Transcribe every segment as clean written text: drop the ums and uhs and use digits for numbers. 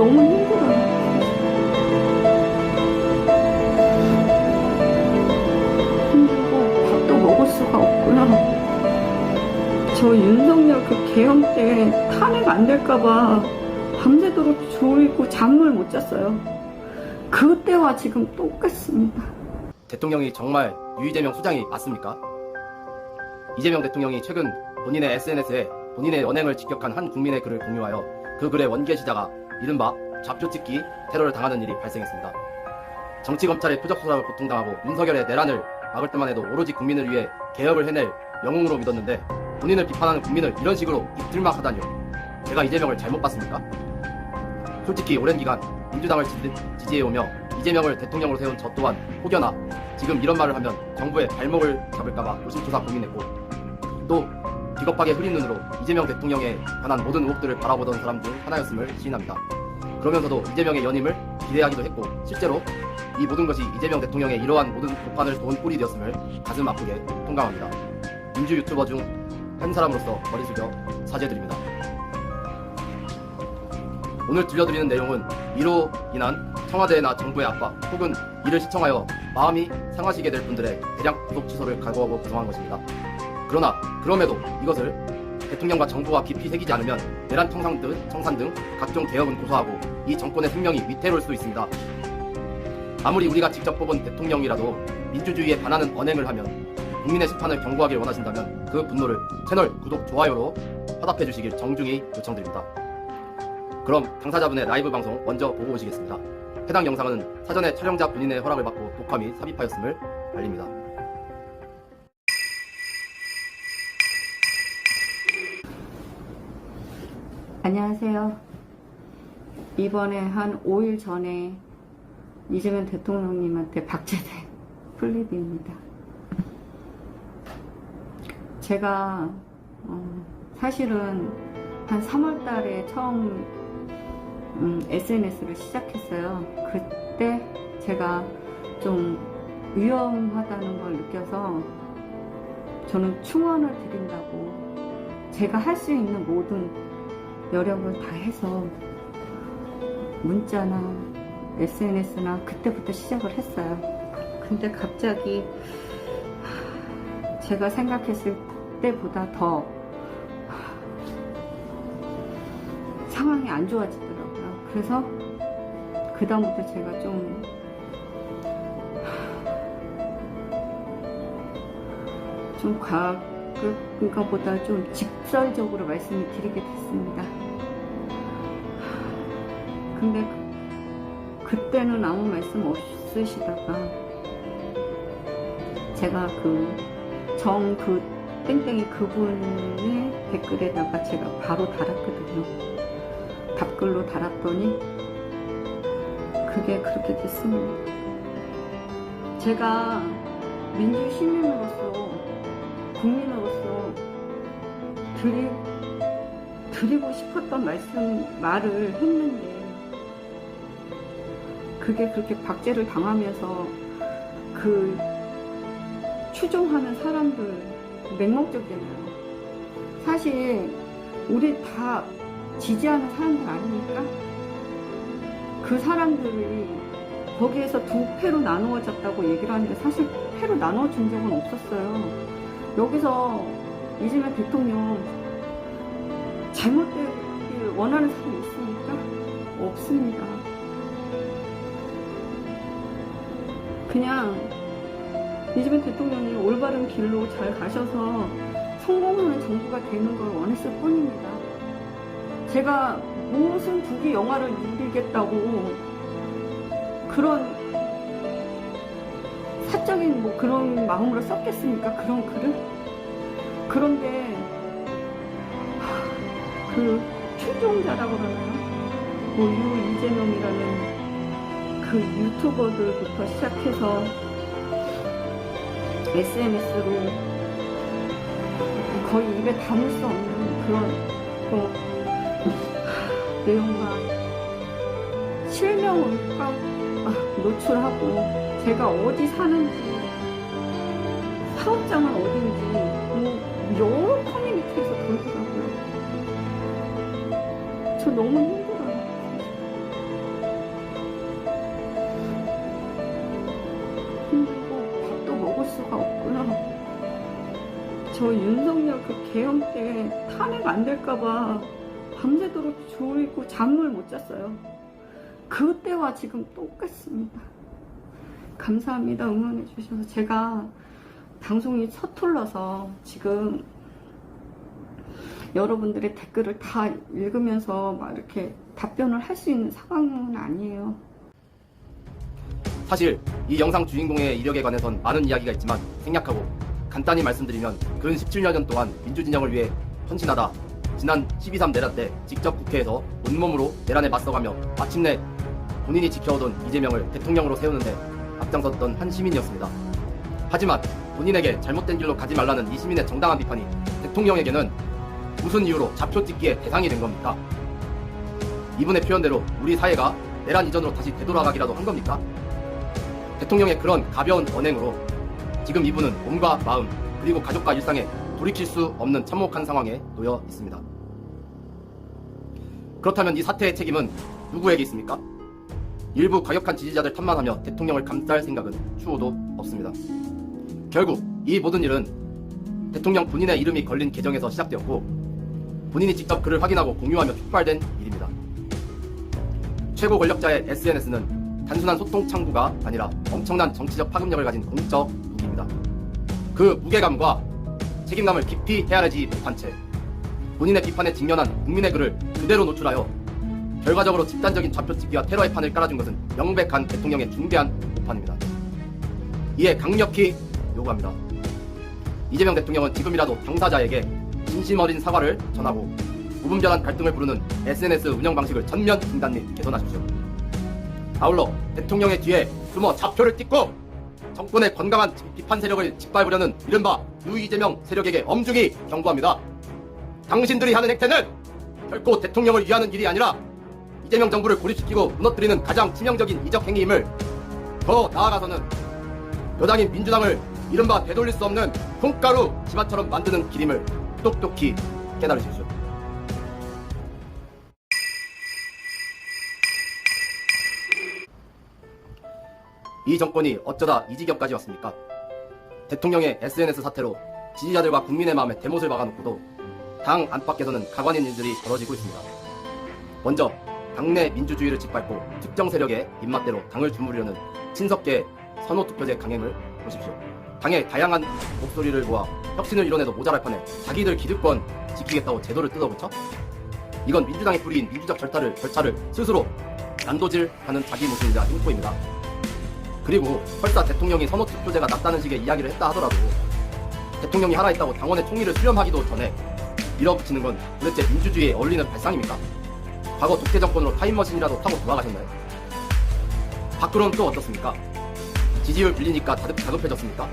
너무 힘들어요. 힘들고 밥도 먹을 수가 없고요. 저 윤석열 그 계엄 때 탄핵 안 될까봐 밤새도록 졸고 잠을 못 잤어요. 그때와 지금 똑같습니다. 대통령이 정말 유이재명 수장이 맞습니까? 이재명 대통령이 최근 본인의 SNS에 본인의 언행을 직격한 한 국민의 글을 공유하여 그 글의 원게시자가 이른바 좌표찍기 테러를 당하는 일이 발생했습니다. 정치검찰의 표적수사를 고통당하고 윤석열의 내란을 막을 때만 해도 오로지 국민을 위해 개혁을 해낼 영웅으로 믿었는데 본인을 비판하는 국민을 이런 식으로 입들막하다니요. 제가 이재명을 잘못 봤습니까? 솔직히 오랜 기간 민주당을 지지해오며 이재명을 대통령으로 세운 저 또한 혹여나 지금 이런 말을 하면 정부의 발목을 잡을까봐 노심초사 고민했고 또 비겁하게 흐린 눈으로 이재명 대통령에 관한 모든 의혹들을 바라보던 사람 중 하나였음을 시인합니다. 그러면서도 이재명의 연임을 기대하기도 했고 실제로 이 모든 것이 이재명 대통령의 이러한 모든 고판을 도운 꼴이 되었음을 가슴 아프게 통감합니다. 민주 유튜버 중 한 사람으로서 머리 숙여 사죄드립니다. 오늘 들려드리는 내용은 이로 인한 청와대나 정부의 압박 혹은 이를 시청하여 마음이 상하시게 될 분들의 대량 구속 취소를 각오하고 구성한 것입니다. 그러나 그럼에도 이것을 대통령과 정부가 깊이 새기지 않으면 내란 청산 등 각종 개혁은 고사하고 이 정권의 생명이 위태로울 수 있습니다. 아무리 우리가 직접 뽑은 대통령이라도 민주주의에 반하는 언행을 하면 국민의 심판을 경고하길 원하신다면 그 분노를 채널 구독, 좋아요로 화답해 주시길 정중히 요청드립니다. 그럼 당사자분의 라이브 방송 먼저 보고 오시겠습니다. 해당 영상은 사전에 촬영자 본인의 허락을 받고 독화 및 삽입하였음을 알립니다. 안녕하세요. 이번에 한 5일 전에 이재명 대통령님한테 박제된 플립입니다. 제가 사실은 한 3월 달에 처음 SNS를 시작했어요. 그때 제가 좀 위험하다는 걸 느껴서 저는 충원을 드린다고 제가 할 수 있는 모든 여력을 다 해서 문자나 SNS나 그때부터 시작을 했어요. 근데 갑자기 제가 생각했을 때보다 더 상황이 안 좋아지더라고요. 그래서 그 다음부터 제가 좀 과거인 것보다 좀 직설적으로 말씀을 드리게 됐습니다. 근데 그때는 아무 말씀 없으시다가 제가 그 땡땡이 그분의 댓글에다가 제가 바로 달았거든요. 답글로 달았더니 그게 그렇게 됐습니다. 제가 민주시민으로서 국민으로서 드리고 싶었던 말을 했는데 그게 그렇게 박제를 당하면서 그 추종하는 사람들 맹목적이잖아요. 사실 우리 다 지지하는 사람들 아닙니까? 그 사람들이 거기에서 두 패로 나누어졌다고 얘기를 하는데 사실 패로 나눠준 적은 없었어요. 여기서 이재명 대통령 잘못되길 원하는 사람이 있습니까? 없습니다. 그냥 이재명 대통령이 올바른 길로 잘 가셔서 성공하는 정부가 되는 걸 원했을 뿐입니다. 제가 무슨 국위 영화를 누리겠다고 그런 사적인 그런 마음으로 썼겠습니까? 그런 글을? 그런데 그 추종자라고 그러나요? 유이재명이라는 그 유튜버들부터 시작해서 SNS로 거의 입에 담을 수 없는 그런 내용과 실명을 꽉 노출하고 제가 어디 사는지 사업장은 어딘지 여러 커뮤니티에서 돌더라고요. 저 너무 힘들어요. 저 윤석열 그 계엄 때 탄핵 안 될까봐 밤새도록 졸고 잠을 못 잤어요. 그때와 지금 똑같습니다. 감사합니다. 응원해 주셔서. 제가 방송이 서툴러서 지금 여러분들의 댓글을 다 읽으면서 막 이렇게 답변을 할 수 있는 상황은 아니에요. 사실 이 영상 주인공의 이력에 관해선 많은 이야기가 있지만 생략하고 간단히 말씀드리면 근 17년 동안 민주진영을 위해 헌신하다 지난 12.3 내란 때 직접 국회에서 온몸으로 내란에 맞서가며 마침내 본인이 지켜오던 이재명을 대통령으로 세우는데 앞장섰던 한 시민이었습니다. 하지만 본인에게 잘못된 길로 가지 말라는 이 시민의 정당한 비판이 대통령에게는 무슨 이유로 좌표 찍기의 대상이 된 겁니까? 이분의 표현대로 우리 사회가 내란 이전으로 다시 되돌아가기라도 한 겁니까? 대통령의 그런 가벼운 언행으로 지금 이분은 몸과 마음 그리고 가족과 일상에 돌이킬 수 없는 참혹한 상황에 놓여 있습니다. 그렇다면 이 사태의 책임은 누구에게 있습니까? 일부 과격한 지지자들 탓만하며 대통령을 감쌀 생각은 추호도 없습니다. 결국 이 모든 일은 대통령 본인의 이름이 걸린 계정에서 시작되었고 본인이 직접 그를 확인하고 공유하며 촉발된 일입니다. 최고 권력자의 SNS는 단순한 소통 창구가 아니라 엄청난 정치적 파급력을 가진 공적 무기입니다. 그 무게감과 책임감을 깊이 헤아리지 못한 채 본인의 비판에 직면한 국민의 글을 그대로 노출하여 결과적으로 집단적인 좌표찍기와 테러의 판을 깔아준 것은 명백한 대통령의 중대한 오판입니다. 이에 강력히 요구합니다. 이재명 대통령은 지금이라도 당사자에게 진심 어린 사과를 전하고 무분별한 갈등을 부르는 SNS 운영 방식을 전면 중단 및 개선하십시오. 아울러 대통령의 뒤에 숨어 좌표를 찍고 정권의 건강한 비판 세력을 짓밟으려는 이른바 유이재명 세력에게 엄중히 경고합니다. 당신들이 하는 행태는 결코 대통령을 위하는 일이 아니라 이재명 정부를 고립시키고 무너뜨리는 가장 치명적인 이적 행위임을, 더 나아가서는 여당인 민주당을 이른바 되돌릴 수 없는 콩가루 집안처럼 만드는 길임을 똑똑히 깨달으십시오. 이 정권이 어쩌다 이 지경까지 왔습니까? 대통령의 SNS 사태로 지지자들과 국민의 마음에 대못을 박아놓고도 당 안팎에서는 가관인 일들이 벌어지고 있습니다. 먼저 당내 민주주의를 짓밟고 특정 세력의 입맛대로 당을 주무르려는 친석계 선호투표제 강행을 보십시오. 당의 다양한 목소리를 모아 혁신을 이뤄내도 모자랄 판에 자기들 기득권 지키겠다고 제도를 뜯어붙여? 이건 민주당이 뿌린 민주적 절차를 스스로 난도질하는 자기 모순이자 횡포입니다. 그리고 설사 대통령이 선호투표제가 낫다는 식의 이야기를 했다 하더라도 대통령이 하나 있다고 당원의 총리를 수렴하기도 전에 밀어붙이는 건 도대체 민주주의에 어울리는 발상입니까? 과거 독재 정권으로 타임머신이라도 타고 돌아가셨나요? 밖으로는 또 어떻습니까? 지지율 빌리니까 다급해졌습니까?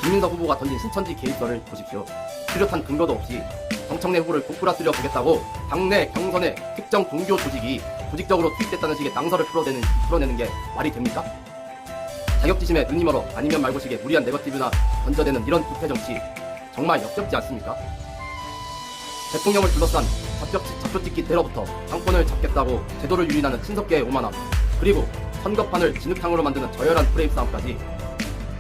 김민석 후보가 던진 신천지 개입설을 보십시오. 뚜렷한 근거도 없이 정청래 후보를 고꾸라뜨려 보겠다고 당내 경선에 특정 종교 조직이 조직적으로 투입됐다는 식의 낭설을 풀어내는 게 말이 됩니까? 자격지심에 눈이 멀어 아니면 말고식의 무리한 네거티브나 던져대는 이런 부패 정치 정말 역겹지 않습니까? 대통령을 둘러싼 좌표찍기 테러부터 당권을 잡겠다고 제도를 유린하는 친석계의 오만함, 그리고 선거판을 진흙탕으로 만드는 저열한 프레임 싸움까지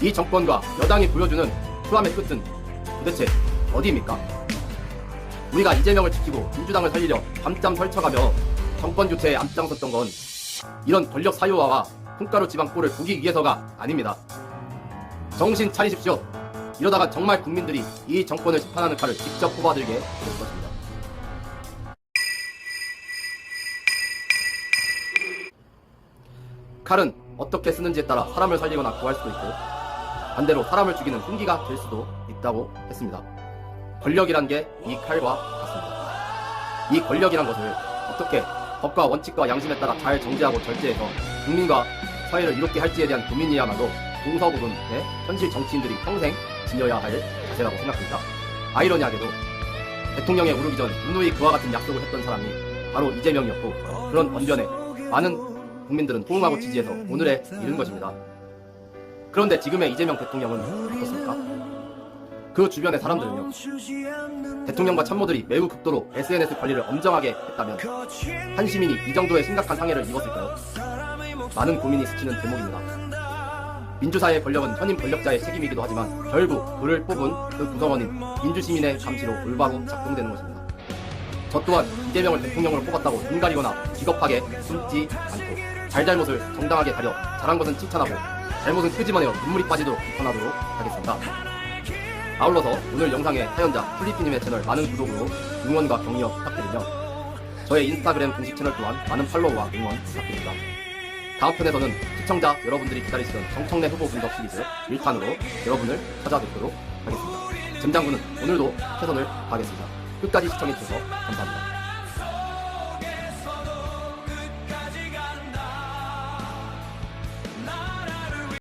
이 정권과 여당이 보여주는 추함의 끝은 도대체 어디입니까? 우리가 이재명을 지키고 민주당을 살리려 밤잠 설쳐가며 정권 교체에 앞장섰던 건 이런 권력 사유화와 콩가루 지방 꼴을 보기 위해서가 아닙니다. 정신 차리십시오. 이러다가 정말 국민들이 이 정권을 심판하는 칼을 직접 뽑아들게 될 것입니다. 칼은 어떻게 쓰는지에 따라 사람을 살리거나 구할 수도 있고 반대로 사람을 죽이는 흉기가 될 수도 있다고 했습니다. 권력이란 게 이 칼과 같습니다. 이 권력이란 것을 어떻게 법과 원칙과 양심에 따라 잘 정지하고 절제해서 국민과 사회를 이롭게 할지에 대한 고민이야말로 동서부분의 현실 정치인들이 평생 지녀야 할 자세라고 생각합니다. 아이러니하게도 대통령에 오르기 전 누누이 그와 같은 약속을 했던 사람이 바로 이재명이었고, 그런 언변에 많은 국민들은 호응하고 지지해서 오늘에 이른 것입니다. 그런데 지금의 이재명 대통령은 어떻습니까? 그 주변의 사람들은요, 대통령과 참모들이 매우 극도로 SNS 관리를 엄정하게 했다면 한 시민이 이 정도의 심각한 상해를 입었을까요? 많은 고민이 스치는 대목입니다. 민주사의 권력은 현임 권력자의 책임이기도 하지만 결국 그를 뽑은 그 구성원인 민주시민의 감시로 올바로 작동되는 것입니다. 저 또한 이재명을 대통령으로 뽑았다고 눈 가리거나 비겁하게 숨지 않고 잘잘못을 정당하게 가려 잘한 것은 칭찬하고 잘못은 끄집어내어 눈물이 빠지도록 비판하도록 하겠습니다. 아울러서 오늘 영상의 사연자 플리피님의 채널 많은 구독으로 응원과 격려 부탁드리며 저의 인스타그램 공식 채널 또한 많은 팔로우와 응원 부탁드립니다. 다음 편에서는 시청자 여러분들이 기다리시던 정청래 후보 분석 시리즈 1탄으로 여러분을 찾아뵙도록 하겠습니다. 잼장군은 오늘도 최선을 다하겠습니다. 끝까지 시청해주셔서 감사합니다.